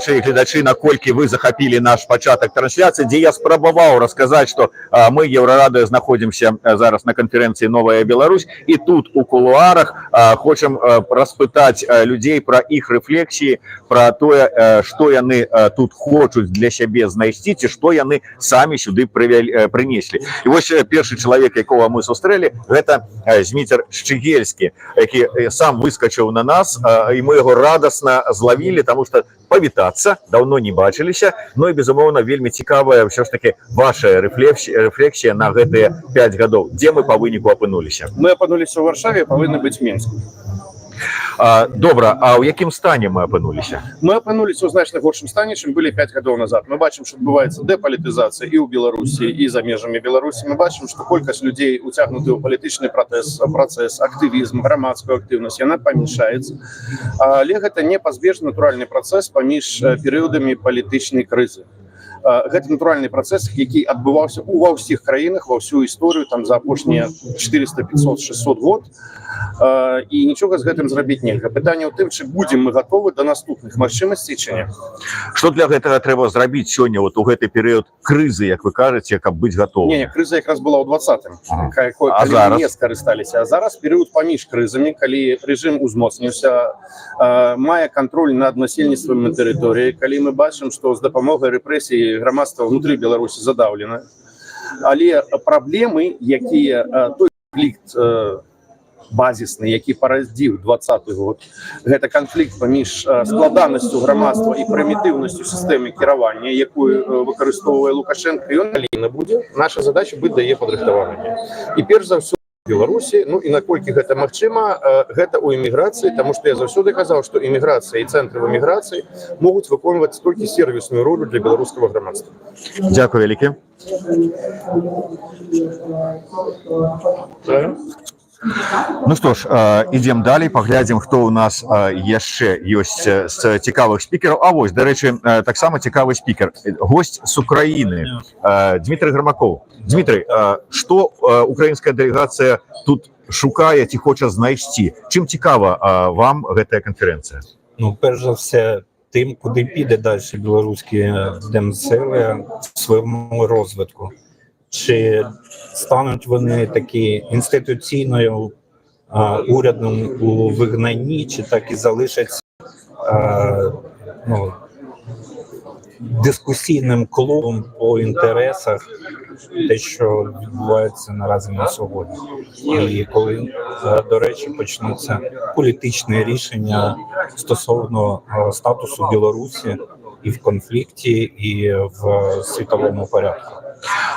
гледачы, наколькі вы захапілі наш пачатак трансляцыі, дзе я спрабаваў расказаць, што мы, Еўрарадыё, знаходзімся зараз на канферэнцыі «Новая Беларусь», і тут у кулуарах хочам распытаць людзей пра іх рэфлексіі, пра тое, што яны тут хочуць для сябе знайсці, ці што яны самі сюды прынеслі. І вось першы чалавек, якога мы сустрэлі, гэта Зміцер Шчыгельскі, які сам выскачыў на нас, і мы яго радасна злавілі, таму што павітацца, даўно не бачыліся, ну і, безумоўна, вельмі цікавая ўсё ж таки ваша рэфлексія на гэтыя 5 гадоў. Дзе мы па выніку апынуліся? Мы апынуліся ў Варшаве, павінны быць Мінску. Добра, а ў якім стане мы апынуліся? Мы апынуліся ў значна горшым стане, чым былі 5 гадоў назад. Мы бачым, што адбываецца дэпалітызацыя і ў Беларусі, і за межамі Беларусі. Мы бачым, што колькасць людзей уцягнуты ў палітычны працэс, актывізм, грамадскую актыўнасць, яна памяншаецца. Але гэта непазбежны натуральны працэс паміж перыядамі палітычнай крызы. Гэта натуральны працэс, які адбываўся ва ўсіх краінах, ва ўсю історыю там за апошнія 400, 500, 600 год. І нічога з гэтым зрабіць нельга. Пытанне ў тым, ці будзем мы гатовы да наступных магчымасцей, ці не. Што для гэтага трэба зрабіць сёння, вот у гэты перыяд крызы, як вы кажаце, каб быць гатовым? Не, крыза якраз была ў 20-м, калі мы не скарысталіся. А зараз перыяд паміж крызамі, калі рэжым узмоцніўся, мае кантроль над насельніцтвам на тэрыторыі, калі мы бачым, што з дапамогай рэпрэсій грамадства ўнутры Беларусі задаўлена. Але праблемы, якія той канфлікт базісны, які парадзіў 20-й год, гэта канфлікт паміж складанасцю грамадства і прымітыўнасцю сістэмы кіравання, якую выкарыстоўвае Лукашенко, ён павінна будзе. Наша задача быць да яе падрыхтаванымі. І перш за ўсё Беларусі, ну і наколькі гэта магчыма, гэта ў эміграцыі, таму што я заўсёды казаў, што эміграцыя і цэнтры в эміграцыі могуць выконваць толькі сервісную ролю для беларускага грамадства. Дзякуй вялікі. Ну што ж, ідзем далей, паглядзім, хто ў нас яшчэ ёсць з цікавых спікераў. А вось, дарэчы, таксама цікавы спікер, госць з Украіны, Дмітрый Грамакоў. Дмітрый, што украінская дэлегацыя тут шукае ці хоча знайсці? Чым цікава вам гэтая канферэнцыя? Ну, перш за все, тим, куди піде далі білоруські демсили в своєму розвитку. Чи стануть вони такі інституційною урядом у вигнанні, чи так і залишаться дискусійним клубом по інтересах, те, що відбувається наразі на сьогодні. І коли, до речі, почнуться політичні рішення стосовно статусу Білорусі і в конфлікті, і в світовому порядку.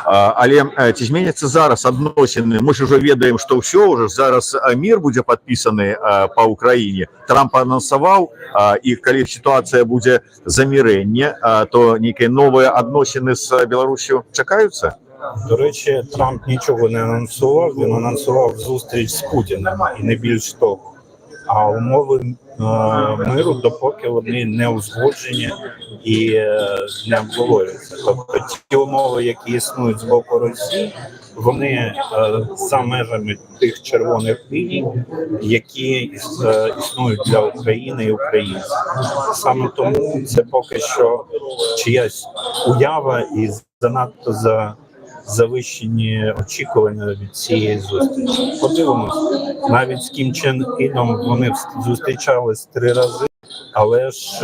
Але ці зменяцца зараз адносіны? Мы ж ужо ведаем, што ўсё ўжо зараз мір будзе падпісаны па Ўкраіне. Трамп анансаваў, і калі сітуацыя будзе замірэнне, то нейкія новыя адносіны з Беларусю чакаюцца? До речі, Трамп нічого не анонсував, він анонсував зустріч з Путіним, і не більш того. А умови миру, допоки вони не узгоджені і не обговорюються. Тобто ті умови, які існують з боку Росії, вони за межами тих червоних ліній, які існують для України і українців. Саме тому це поки що чиясь уява і занадто завищені очікування від цієї зустрічі. Подивимось, навіть з Кім Чен Іном вони зустрічались 3 рази, але ж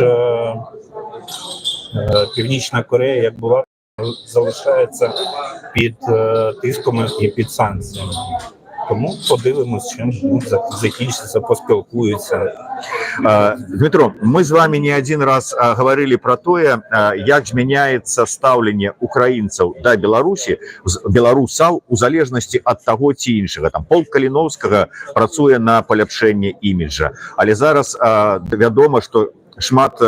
Північна Корея, як була, залишається під тиском і під санкціями. Тому подивимось, чим закінчиться, поспілкуються. Дмитро, мы з вами не один раз говорили про тое, як змяняецца стаўленне украінцаў да Беларусі, беларусаў у залежнасці ад таго ці іншага. Там полк Каліноўскага працуе на паляпшэнне іміджа, але зараз вядома, што шмат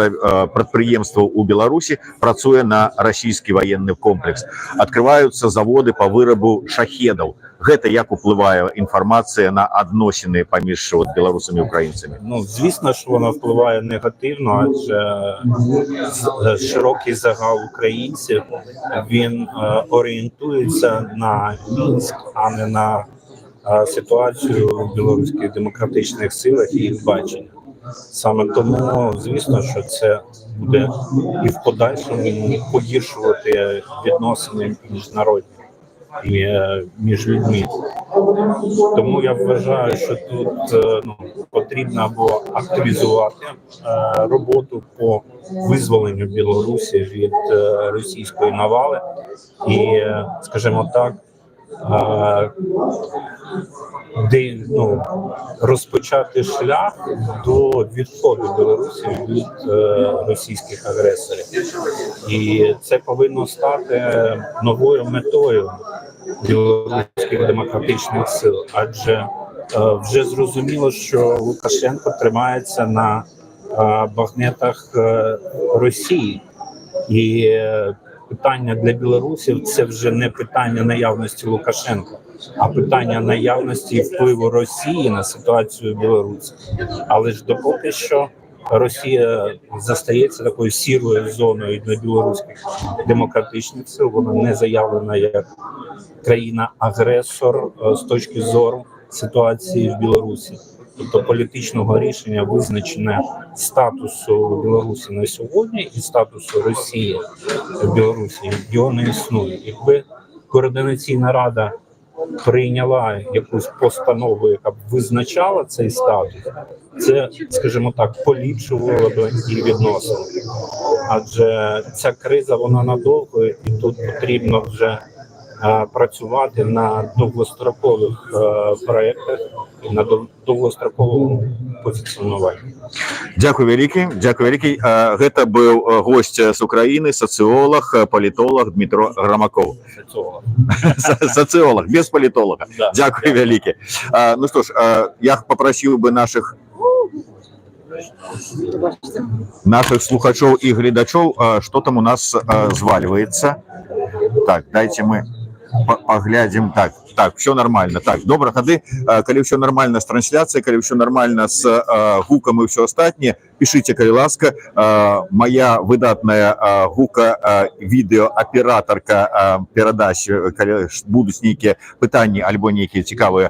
прадпрыемстваў у Беларусі працуе на расійскі ваенны комплекс. Адкрываюцца заводы па вырабу шахедаў. Гэта як уплывае інфармацыя на адносіны паміж беларусамі і украінцамі? Ну, звісно, що вона впливає негативно, адже широкий загал українців, він орієнтується на Мінськ, а не на ситуацію в білоруських демократичних силах і їх бачення. Саме тому, звісно, що це буде і в подальшому погіршувати відносини міжнародні і між людьми. Тому я вважаю, що тут потрібно або активізувати роботу по визволенню Білорусі від російської навали і, скажімо так, розпочати шлях до відходу Білорусі від російських агресорів. І це повинно стати новою метою білоруських демократичних сил, адже вже зрозуміло, що Лукашенко тримається на багнетах Росії. І питання для білорусів – це вже не питання наявності Лукашенка, а питання наявності і впливу Росії на ситуацію в Білорусі. Але ж допоки що Росія застається такою сірою зоною для білоруських демократичних сил, вона не заявлена як країна-агресор з точки зору ситуації в Білорусі. Тобто політичного рішення визначення статусу Білорусі на сьогодні і статусу Росії в Білорусі його не існує. Якби Координаційна рада прийняла якусь постанову, яка б визначала цей статус, це, скажімо так, поліпшувало б і відносини. Адже ця криза, вона надовго, і тут потрібно вже працювати на довгострокових проєктах і на довгостроковому позиціонуванні. Дякую вялікі, дякую вялікі. Гэта быў госць з Украіны, сацыолог, палітолог Дмітро Грамаков. Сацыолог, без палітолога. Да. Дякую вялікі. Ну што ж, я папрасіў бы наших слухачоў і гледачоў, што там у нас звальваецца. Так, дайте мы поглядим. Так, все нормально. Так, добра, тады, калі ўсё нормально з трансляцыяй, калі ўсё нормально з гукам і ўсё астатняе, пішыце, калі ласка. Моя выдатная гука-відэааператарка перадач, калі будуць нейкія пытанні альбо нейкія цікавыя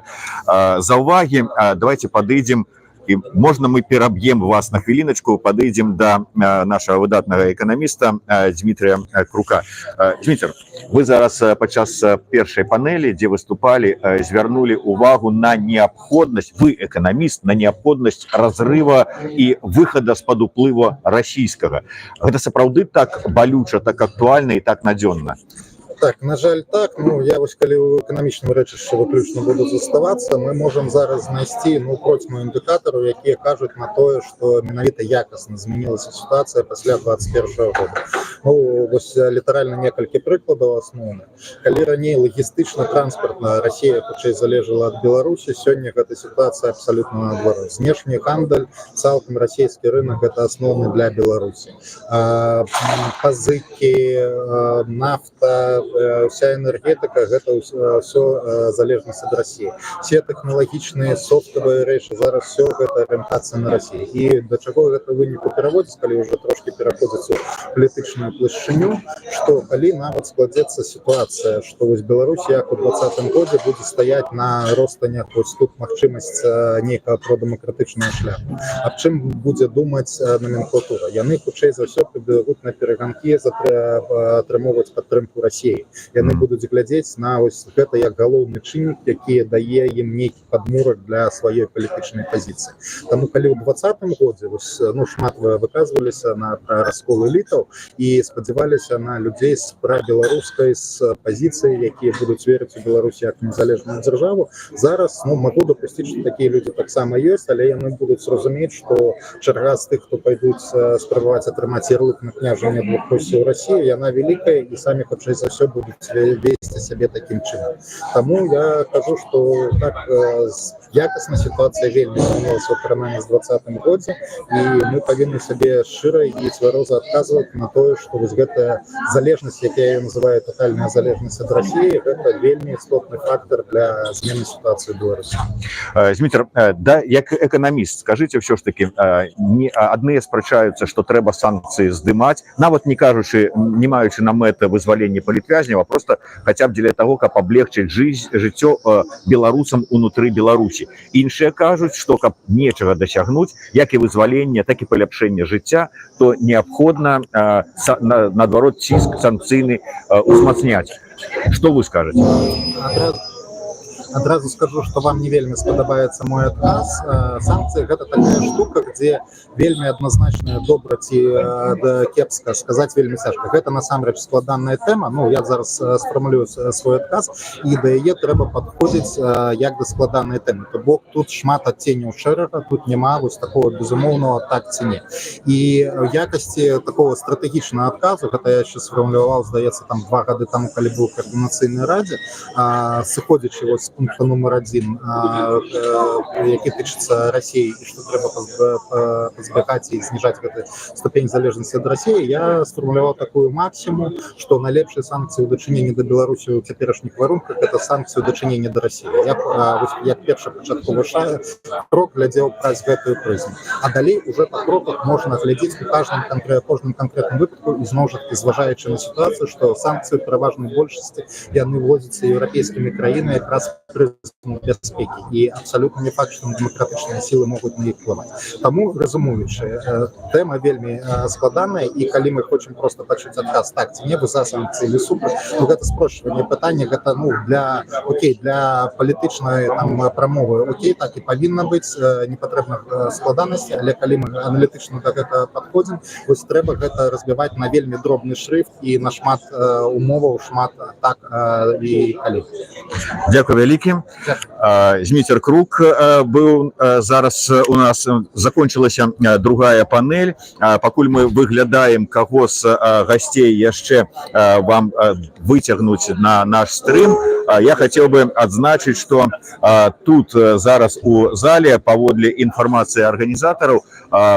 заўвагі, давайте падыдзем. І можна мы пераб'ем вас на хвіліночку, падыдзем да нашага выдатнага эканаміста Дмітрия Крука. Дмітрий, вы зараз падчас першай панелі, дзе выступалі, звярнулі увагу на неабходнасць, вы эканаміст, на неабходнасць разрыва і выхада з-пад уплыву расійскага. Гэта сапраўды так балюча, так актуальна і так надзённа? Так, на жаль, так. Ну, я ось коли у економічному речі виключно буду заставатися, ми можемо зараз знайти протиму індикатору, які кажуть на те, що менавіта якісно змінилася ситуація після 2021 року. Ну, ось літерально кілька прикладів основних. Коли раніше логістично-транспортна Росія хоча залежала від Білорусі, сьогодні ця ситуація абсолютно наоборот. Внешній гандль, цілком російський ринок – це основний для Білорусі. Позики, нафта, вся энергетика, это все залежность от России. Все технологичные, софтовые речи, зараз все это ориентация на Россию. И до чего это вынику переводится, коли уже трошки переходится в політичну площиню, что коли навіть складеться ситуація, що ось Білорусь як у 2020 році буде стояти на розстанях, ось тут можливість ніякого продемократичного шляху. А в чим буде думати номенклатура? Яны хутчэй за все прибегуть на перегонки, отримувати підтримку Росії. Яны будуць глядзець на ось гэта як галоўны чыннік, які дае ім нейкі падмурак для сваёй палітычнай пазіцыі. Таму калі ў 2020 годзе шмат выказваліся на раскол элітаў і спадзяваліся на людзей з прабеларускай з пазіцыі, якія будуць верыць у Беларусі як незалежную дзяржаву, зараз магу дапусціць, што такія людзі таксама ёсць, але яны будуць разумець, што чарга з тых, хто пайдуць спрабаваць атрымаць ярлык на княжанне двухосці ў Расіі, яна вялікая і самі хутчэй за все будут вести себе таким чином. Тому я кажу, что так якостная ситуация вельмі змінилась у параўнанні з 2020 годзе, і мы повинны себе широ и твердо отказывать на то, што вось гэтая залежнасць, якая я называю тотальная залежнасць ад Расіі, гэта вельмі істотны фактор для змены сітуацыі ў Беларусі. Зміцер, да, як эканаміст, скажыце ўсё ж такі, адныя спрачаюцца, што трэба санкцыі здымаць, нават не кажучы, не маючы на мэты вызвалення палітвязняў, а просто хаця б дзеля таго, каб аблегчыць жыццё беларусам унутры Беларусі. Іншыя кажуць, што каб нечага дасягнуць, як і вызвалення, так і паляпшэння жыцця, то неабходна, наадварот, ціск санкцыйны узмацняць. Што вы скажаце? Адразу скажу, што вам не вельмі спадабаецца мой адказ. Санкцыі гэта такая штука, дзе вельмі адназначна добра ці кепска сказаць вельмі цяжка. Гэта насамрэч складаная тэма. Ну, я зараз сфармулюю свой адказ, і да яе трэба падходзіць як да складанай тэмы. То бок тут шмат адценняў шэрага, тут няма вось такого безумоўнага так ці не. І ў якасці такого стратэгічнага адказу, гэта я яшчэ сфармуляваў, здаецца, там 2 гады таму, калі быў у каардынацыйнай радзе, сыходзячы вось пункта номер 1, які тычыцца Расіі, і што трэба пазбягаць і зніжаць гэты ступень залежнасці ад Расіі, я сфармуляваў такую максімум, што найлепшыя санкцыі ў дачыненні да Беларусі ў цяперашніх варунках гэта санкцыі ў дачыненні да Расіі. Я як першы пачатковы крок глядзеў праз гэтую прызму. А далей уже па кроках можна глядзець у кожным канкрэтным выпадку, і зноў жа такі зважаючы на сітуацыю, што санкцыі ў пераважнай большасці яны вводзяцца еўрапейскімі краінамі якраз прызму бяспекі, і абсалютна не факт, што дэмакратычныя сілы могуць на іх впливаць. Таму, резумуючы, тэма вельмі складаная, і калі мы хочам проста пачуць адказ так ці не, вы за санкцыі или супраць, то гэта спрошчванне пытання, гэта для палітычнай прамовы так і павінна быць, не патрэбна складанасці, але калі мы аналітычна да гэта падходзім, вось трэба гэта разбіваць на вельмі дробны шрыфт і на шмат умоваў, шмат так і калі. Дзякуй вялікі. Зміцер Крук быў зараз у нас, закончылася другая панель. Пакуль мы выглядаем, каго з гасцей яшчэ вам выцягнуць на наш стрым, я хацеў бы адзначыць, што тут зараз у зале, паводле інфармацыі арганізатараў,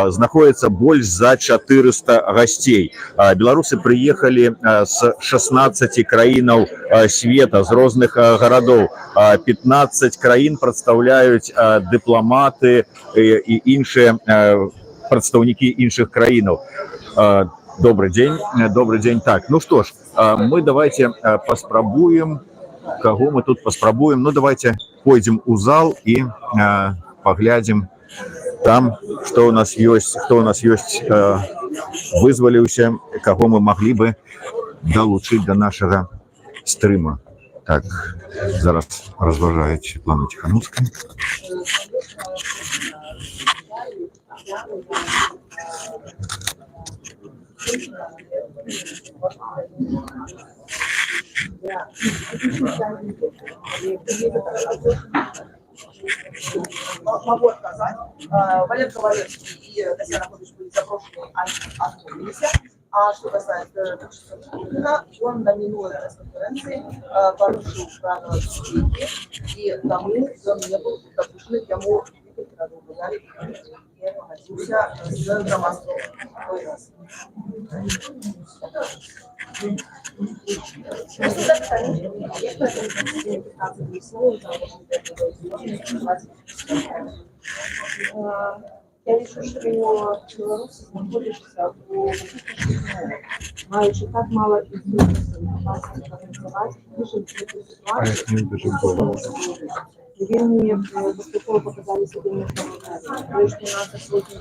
знаходіцца больш за 400 гасцей. Беларусы прыехалі з 16 краінаў света, з розных гарадоў. 15 краін прадстаўляюць дыпламаты і іншыя прадстаўнікі іншых краінаў. Добрый дзень. Так, ну што ж, мы давайте паспрабуем, каго мы тут паспрабуем. Ну давайте пойдзем у зал і паглядзім там, што у нас ёсць, хто у нас ёсць, вызваліўся, каго мы маглі бы далучыць да нашага стрыма. Так, зараз разважаюць Светлана Тихановская. Могу отказать. Валерий Ковалевский и Татьяна Ходыч были запрошены, отклонились. А что касается Путина, он на минулой пресс-конференции порушил правила безопасности, и тому он не был допущен к тому, когда не находился с Дамаском. Я вижу, что Беларусь находится маючи так мало инструментов, информации, как называть, выжить эту ситуацию. Вельми выступово показали себе международные, то, что у нас абсолютно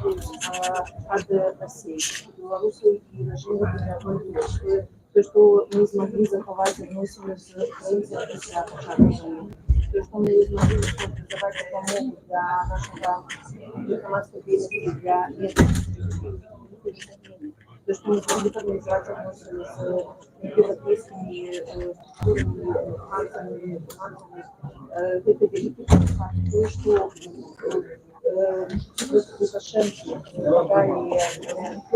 есть от России, Беларуси и режима, то, что мы смогли заховать отношения с украинцами после оккупации. То, что мы не смогли создавать помогу для нашего информации, для то, что мы смогли организовать отношения с европейскими франциями, это великий факт. То, что Лукашенко помогали международные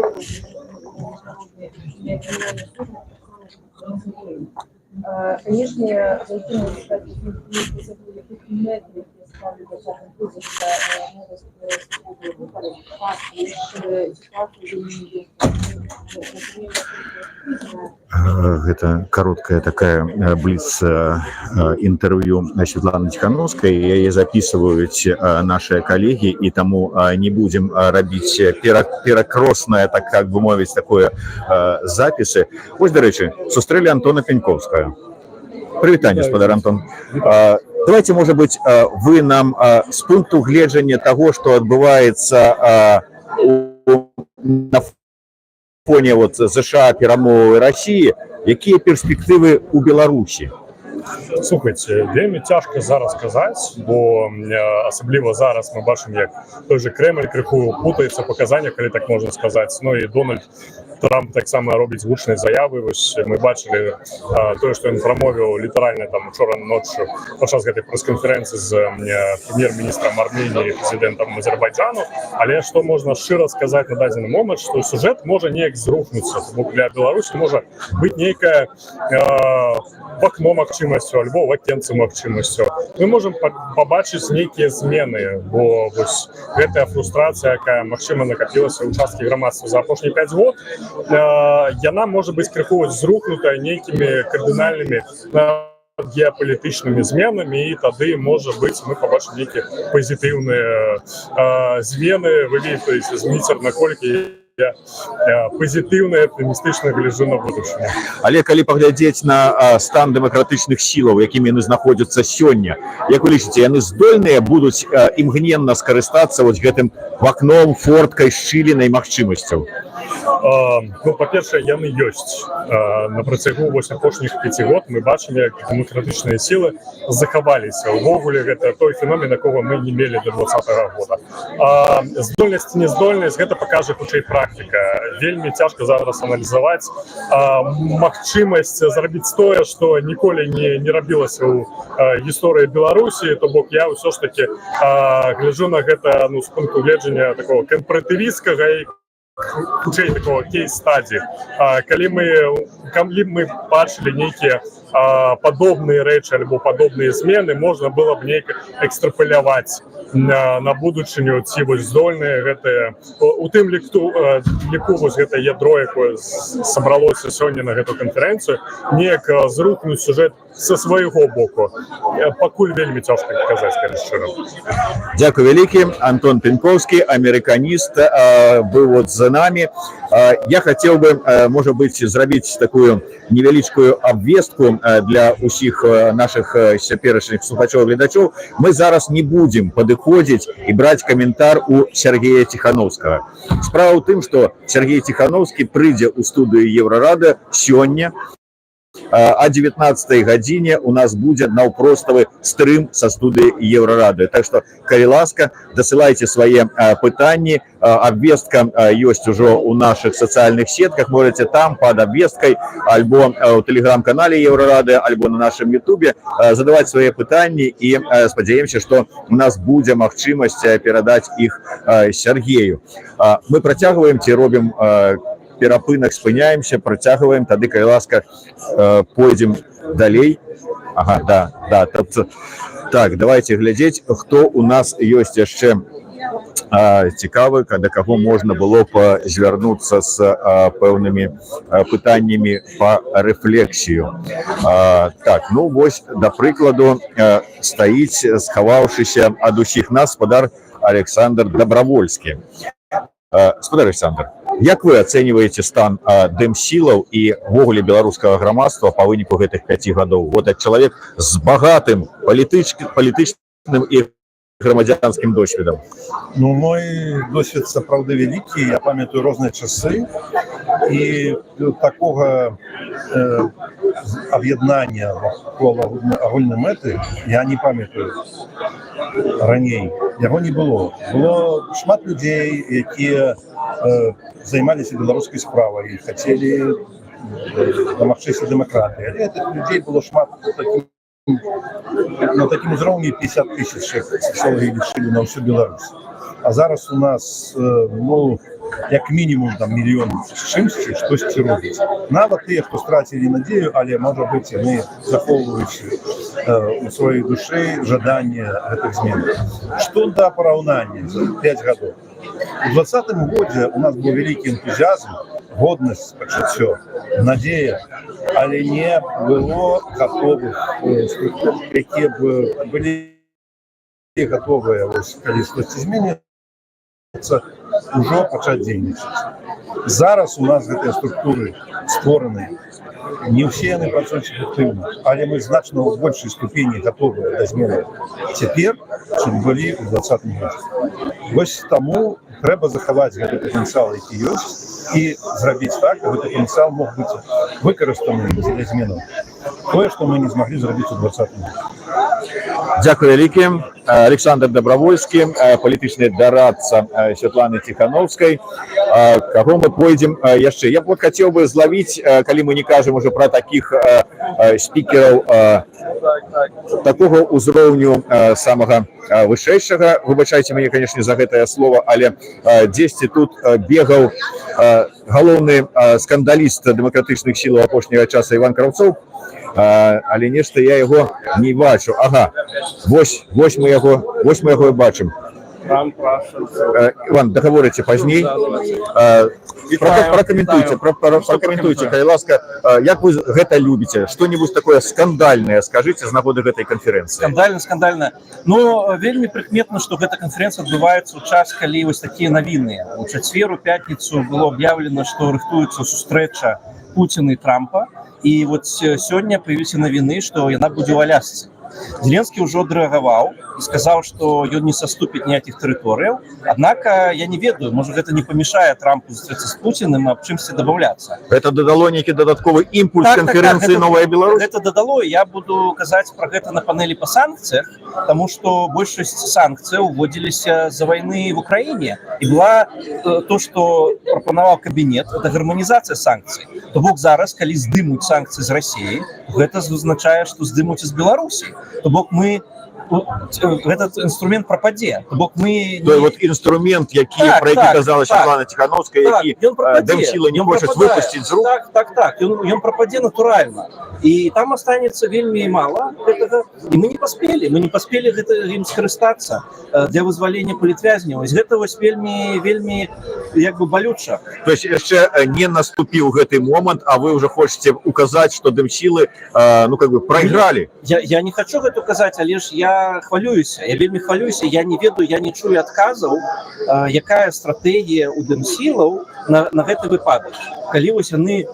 конечно, зайти на сайт справді 20-м кризі, когда новые свободы выборы, как лишь ситуацию изменили. Это короткая такая блиц интервью Светланы Тихановской. Яе записываюць наши коллеги, и тому не будем рабіць перакроснае, так как бы мовіць, такое записи. Вось, дарэчы, сустрэлі Антона Пеньковскага. Прывітанне, спадар Антон. Давайте, может быть, вы нам с пункту гледжання того, что адбываецца на фоне вот США, перамовы России, якія перспективы у Беларусі? Слухайте, вельмі цяжка зараз казаць, бо асабліва зараз мы бачым, як той же Кремль крыху путаецца ў паказаннях, калі так можна сказаць. Ну і Дональд Трамп таксама робіць гучныя заявы. Вось мы бачылі тое, што ён прамовіў літаральна там учора ноччу падчас гэтай прэс-канферэнцыі з прэм'ер-міністрам Арменіі і прэзідэнтам Азербайджану. Але што можна шчыра сказаць на дадзены момант, што сюжэт можа неяк зрухнуцца, бо для Беларусі можа быць нейкая в окно магчымасцю альбо в акенцы магчымасцю. Мы можам пабачыць нейкія змены, бо вось гэтая фрустрацыя, якая магчыма накапілася ў часткі грамадства за апошнія 5 год, яна можа быць крыху зрухнутая нейкімі кардынальнымі геапалітычнымі зменамі, і тады, можа быць, мы пабачым нейкія пазітыўныя змены. Вы ведаеце, Зміцер, наколькі я пазітыўна, аптымістычна гляджу на будучыню. Але калі паглядзець на стан дэмакратычных сілаў, якімі яны знаходзяцца сёння, як вы лічыце, яны здольныя будуць імгненна скарыстацца вось гэтым вакном, форткай, шчылінай магчымасцяў? Ну, па-першае, яны ёсць. На працягу апошніх 5 год мы бачым, як дэмакратычныя сілы захаваліся. Увогуле, гэта той феномен, якога мы не мелі до 2020 года. Здольнасць і нездольнасць, гэта пакажа хутчэй практыка. Вельмі цяжка зараз аналізаваць магчымасць зрабіць тое, што ніколі не рабілася ў гісторыі Беларусі. То бок я ўсё ж такі гляджу на гэта з пункту гледжання такого кампаратывісцкага і хутчэй такого кейс-стадии. Калі мы бачылі нейкія падобныя рэчы альбо падобныя змены, можна было б нейка экстрапаляваць на будучыню, ці вось здольныя гэтыя, у тым ліку вось гэта ядро, якое сабралося сёння на гэту канферэнцыю, неяк зрухнуць сюжэт са свайго боку. Пакуль вельмі цяжка казаць, калі шчыра. Дзякуй вялікі. Антон Пеньковскі, амерыканіст, быў вот за нами. Я хотел бы, может быть, зрабіць такую невялічкую абвестку для усіх наших цяперашніх слухачоў і гледачоў. Мы зараз не будем падыходзіць і браць каментар у Сергея Тихановскага. Справа ў тым, што Сергей Тихановскі прыйдзе ў студыю Еўрарады сёння. О 19 гадзіне у нас будзе наўпроставы стрым са студыі Еўрарады. Так што, калі ласка, дасылайце свае пытанні. Абвестка ёсць ужо ў нашых сацыяльных сетках. Можете там пад абвесткай альбо ў тэлеграм-канале Еўрарады, альбо на нашым ютубе задаваць свае пытанні, і спадзяемся, што у нас будзе магчымасць перадаць іх Сергею. Мы працягваем ці робім перапынак, спыняемся, працягваем, тады, калі ласка, пойдзем далей. Ага, да. Так, давайте глядзець, хто у нас ёсць яшчэ цікавы, да каго можна было б звярнуцца з пэўнымі пытаннямі па рэфлексію. Так, ну вось, да прыкладу, стаіць, схаваўшыся ад усіх нас, спадар Александр Добровольскі. Спадар Александр, як вы ацэньваеце стан дэмсілаў і ввогуле беларускага грамадства па выніку гэтых 5 гадоў? Вот як чалавек з багатым палітычным і грамадзянскім досведам. Ну, мой досвід сапраўды вялікі, я памятаю розныя часы, і такога аб'яднання вакол агульнай мэты я не памятаю раней. Яго не было. Было шмат людзей, якія займаліся беларускай справай і хацелі дамагчыся дэмакратыі. Але гэтых людзей было шмат на такім узроўні 50 тысяч сацыёлагі лічылі на ўсю Беларусь. А зараз у нас, ну, як мінімум там мільён з чымсьці штосьці робіць. Нават тыя, хто страцілі надзею, але, можа быць, яны захоўваюць у своей душе жадание этих змен. Что до поравнания за 5 годов? В 2020 году у нас был великий энтузиазм, годность, все, надея, але не было готовых структур, которые бы были готовы, когда что-то изменится, уже начать действовать. Зараз у нас эти структуры створені. Не все они працуюць эффективно, але мы значно в большей ступени готовы до змены теперь, чем были в 2020 году. Вось тому треба заховать этот потенциал, який есть, и сделать так, чтобы этот потенциал мог быть використаний для змены. То, что мы не смогли сделать в 2020 году. Дякую вялікі. Александр Добровольскі, палітычны дорадца Святланы Тихановскай. Каго мы пойдзем яшчэ? Я б хацеў бы злавіць, калі мы не кажам уже про таких спікераў такого ўзроўню самага вышэйшага. Выбачайце мяне, конечно, за гэтае слово, але дзесьці тут бегаў галоўны скандаліст дэмакратычных сілаў апошняга часа Іван Краўцоў, але нешта я яго не бачу. Ага, вось мы яго і бачым. Іван, дагаворыце пазней. Пракаментуйце, калі ласка, як вы гэта любіце? Што-небудзь такое скандальнае скажыце з нагоды гэтай канферэнцыі. Скандальна. Ну, вельмі прыкметна, што гэта канферэнцыя адбываецца ў час, калі вось такія навіны. У чацвер, у пятніцу было аб'яўлена, што рыхтуецца сустрэча Пуціна і Трампа. І вот сёння появіліся навіны, што яна будзе ў Алясцы. Зеленскі ўжо адрэагаваў і сказаў, што ён не саступіць ніякіх тэрыторыяў. Аднак я не ведаю, можа гэта не памешае Трампу застрэцца з Пуціным, аб чымсьці дамаўляцца. Гэта дадало нейкі дадатковы імпульс канферэнцыі «Новая Беларусь»? Гэта дадало, я буду казаць пра гэта на панелі па санкцыях, таму што большасць санкцыяў уводзіліся з-за вайны в Украіне. І была то, што прапанаваў кабінет, гэта гарманізацыя санкцый. То бок зараз, калі здымуць санкцыі з Расіі, гэта азначае, што здымуць з Беларусі. То бок мы этот инструмент пропадзе. То бок мы той вот инструмент, які про які казала Святлана Тихановская, які Дэмсіла не хочуць выпусціць з рук. Так, ён пропадзе натуральна. І там останецца вельмі мала гэтага. І мы не паспелі гэта ім скарыстацца для вызвалення палітвязняў. І гэта вось вельмі як бы балюча. То есть яшчэ не наступіў гэты момант, а вы уже хочаце указаць, што Дэмсілы прайгралі. Я не хочу гэта казаць, але ж я хвалююся, я вельмі хвалююся, я не ведаю, я не чую адказаў, якая стратэгія у Дэмсілаў на гэты выпадак, калі вось яны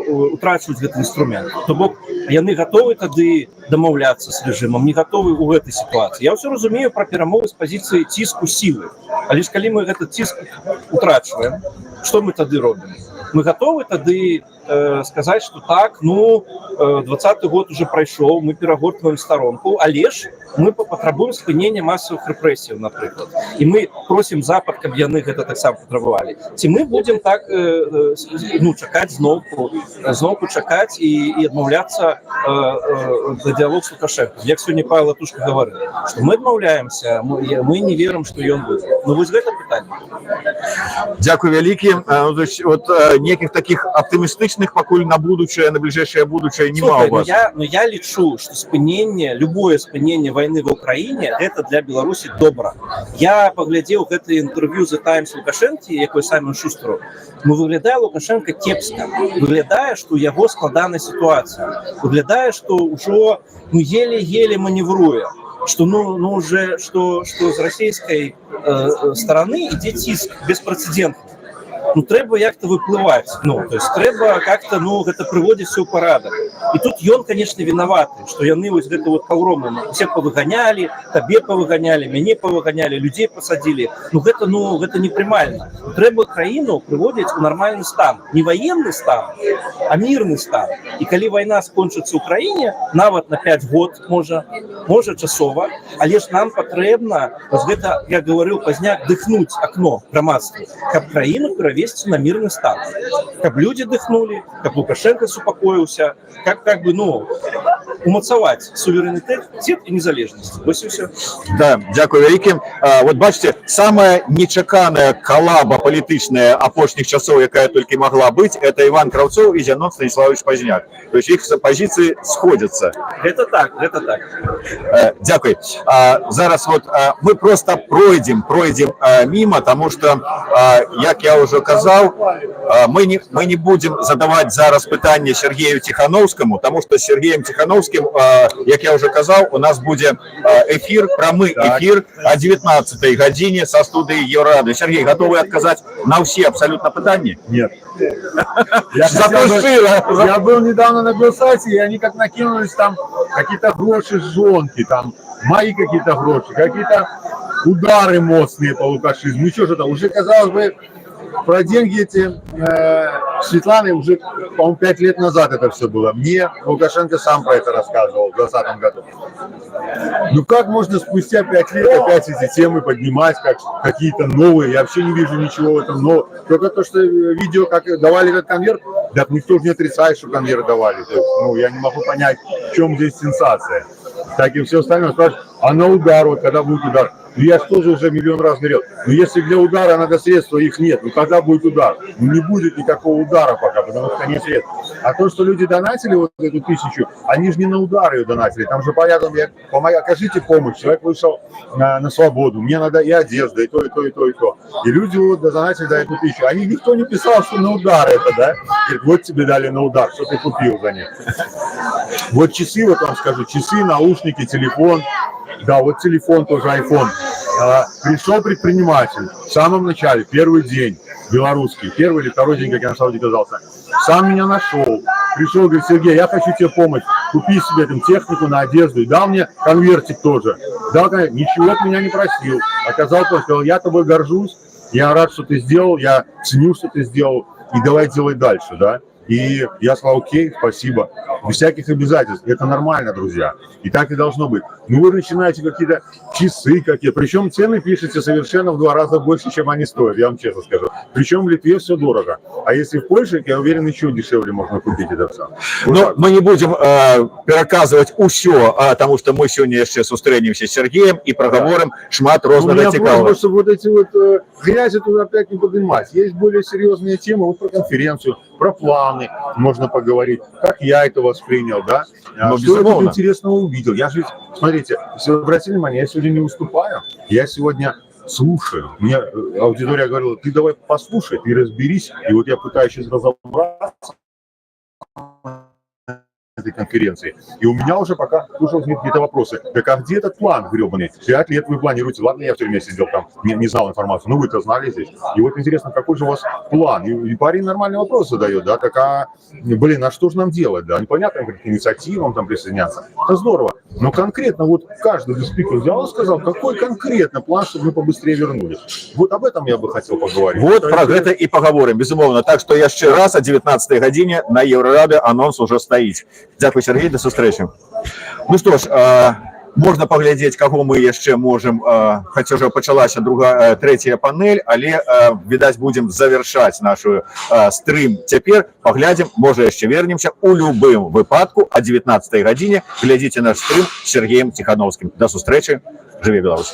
утрачваюць гэты інструмент. То бок яны гатовы тады дамаўляцца з рэжымам, не гатовы ў гэтай сітуацыі. Я ўсё разумею пра перамовы з пазіцыі ціску сілы, але ж калі мы гэты ціск утрачваем, што мы тады робім? Мы гатовы тады сказаць, што так, 20-й год уже прайшоў, мы перагортваем старонку, але ж мы патрабуем спынення масавых рэпрэсіяў, напрыклад. І мы просім Запад, каб яны гэта таксама патрабавалі. Ці мы будзем так чакаць зноўку чакаць і адмаўляцца да дыялог з Лукашэнкам. Як сёння Павел Латушка гаварыў, што мы адмаўляемся, мы не верым, што ён будзе. Вось гэта пытанне. Дзякуй вялікі. Вот неких таких оптимистичных пакуль на будучае, на ближайшее будучае нема у вас. Я лічу, што любое спыненне войны в Украине это для Беларусі добра. Я паглядзеў гэта інтэрв'ю The Times Лукашэнкі, якой Саймон Шустеру. Выглядае Лукашенко кепска. Выглядае, што ў яго складаная сітуацыя. Выглядае, што ўжо еле-еле маневруе. Што уже што з расійскай стороны ідзе ціск беспрэцэдэнтны. Трэба як-то выплываць, то есть трэба как-то гэта прыводзіць все ў парадак. І тут ён, конечно, вінаваты, што яны вось гэта вот каўромы усе павыганялі, табе павыганялі, мяне павыганялі, людзей пасадзілі. Гэта непрымальна. Трэба краіну прыводзіць у нармальны стан, не военны стан, а мірны стан. І калі вайна скончыцца ў краіне, нават на 5 год можа часова, але ж нам патрэбна, вось гэта, я гаварыў пазняк, дыхнуць акно грамадству, каб краіну перавесці на мірны стан. Каб людзі дыхнулі, каб Лукашенко супакоіўся, умацаваць суверэнітэт і незалежнасць. Вось і все. Да, дякую вялікі. Вот бачите, самая нечаканая коллаба палітычная апошніх часоў, якая толькі могла быць, это Иван Кравцов и Зянон Станиславович Пазняк. То есть их позиции сходятся. Это так, это так. Дякую. Зараз вот мы просто пройдем мимо, потому что, як я уже казал, мы не будем задавать зараз питання Сергею Тихановскому, потому что с Сергеем Тихановским, як я уже казал, у нас будет эфир, прямой эфир о 19-й године со студии Еврорады. Сергей, готовы отказать на все абсолютно питания? Нет. Я был недавно на Белсайте, и они как накинулись там какие-то гроши, жонки, там мои какие-то гроши, какие-то удары мощные по лукашизму. Еще что-то. Уже, казалось бы, про деньги эти Светланы уже, по-моему, 5 лет назад это все было. Мне Лукашенко сам про это рассказывал в 2020 году. Ну как можно спустя 5 лет опять эти темы поднимать, как какие-то новые? Я вообще не вижу ничего в этом нового. Только то, что видео, как давали этот конверт, да никто же не отрицает, что конверт давали. То есть, ну, я не могу понять, в чем здесь сенсация. Так и все остальное. Спрашивают, а на удар, вот когда будет удар? Ну я же тоже уже миллион раз говорил. Но если для удара надо средства, их нет. Ну когда будет удар? Ну не будет никакого удара пока, потому что нет средств. А то, что люди донатили вот эту 1000, они же не на удар ее донатили. Там же понятно, окажите помощь. Человек вышел на свободу. Мне надо и одежда, и то, и то, и то, и то. И люди вот донатили за эту 1000. Они, никто не писал, что на удар это, да? Говорит, вот тебе дали на удар, что ты купил за них. Вот часы, вот вам скажу, часы, наушники, телефон. Да, вот телефон тоже, iPhone. Пришел предприниматель в самом начале, первый день, белорусский, первый или второй день, как я на Сауде оказался, сам меня нашел. Пришел, говорит, Сергей, я хочу тебе помочь, купи себе там технику на одежду. И дал мне конвертик тоже. Дал, ничего от меня не просил. Оказалось, сказал, я тобой горжусь, я рад, что ты сделал, я ценю, что ты сделал, и давай делай дальше, да. И я сказал, окей, спасибо. Без всяких обязательств. Это нормально, друзья. И так и должно быть. Но вы начинаете какие-то часы какие-то. Причем цены пишете совершенно в 2 раза больше, чем они стоят, я вам честно скажу. Причем в Литве все дорого. А если в Польше, я уверен, еще дешевле можно купить это все. Но мы не будем переказывать усё, потому что мы сегодня еще сустрэнемся с Сергеем и проговорим шмат рознага цікавого. Чтобы вот эти вот грязи туда опять не поднимать. Есть более серьезные темы, вот про конференцию, про планы можно поговорить, как я это воспринял, да. Что я интересного увидел. Я же, смотрите, если вы обратили внимание, я сегодня не выступаю, я сегодня слушаю. Мне аудитория говорила, ты давай послушай, ты разберись. И вот я пытаюсь сейчас разобраться этой конференции. И у меня уже пока слушал какие-то вопросы. Так а где этот план гребаный? 5 лет вы планируете. Ладно, я в тюрьме сидел там, не знал информацию, но вы-то знали здесь. И вот интересно, какой же у вас план? И парень нормальный вопрос задает, да, так а, блин, а что же нам делать, да? Непонятно, к инициативам там присоединяться. Это здорово. Но конкретно вот каждый спикер взял и сказал, какой конкретно план, чтобы мы побыстрее вернулись. Вот об этом я бы хотел поговорить. Вот про это и поговорим, безумовно. Так что яшчэ раз о 19-й године на Еврораде анонс уже стоит. Дякую, Сергей, до встречи. Ну что ж, можна паглядзець, каго мы яшчэ можем, хаця ўжо пачалася трэцяя панель, але відаць будзем завяршаць нашу стрым цяпер. Паглядзім, можа яшчэ вернемся. У любым выпадку о 19-й гадзіне глядзіце наш стрым з Сергеем Тихановским. До сустрэчы. Жыве Беларусь.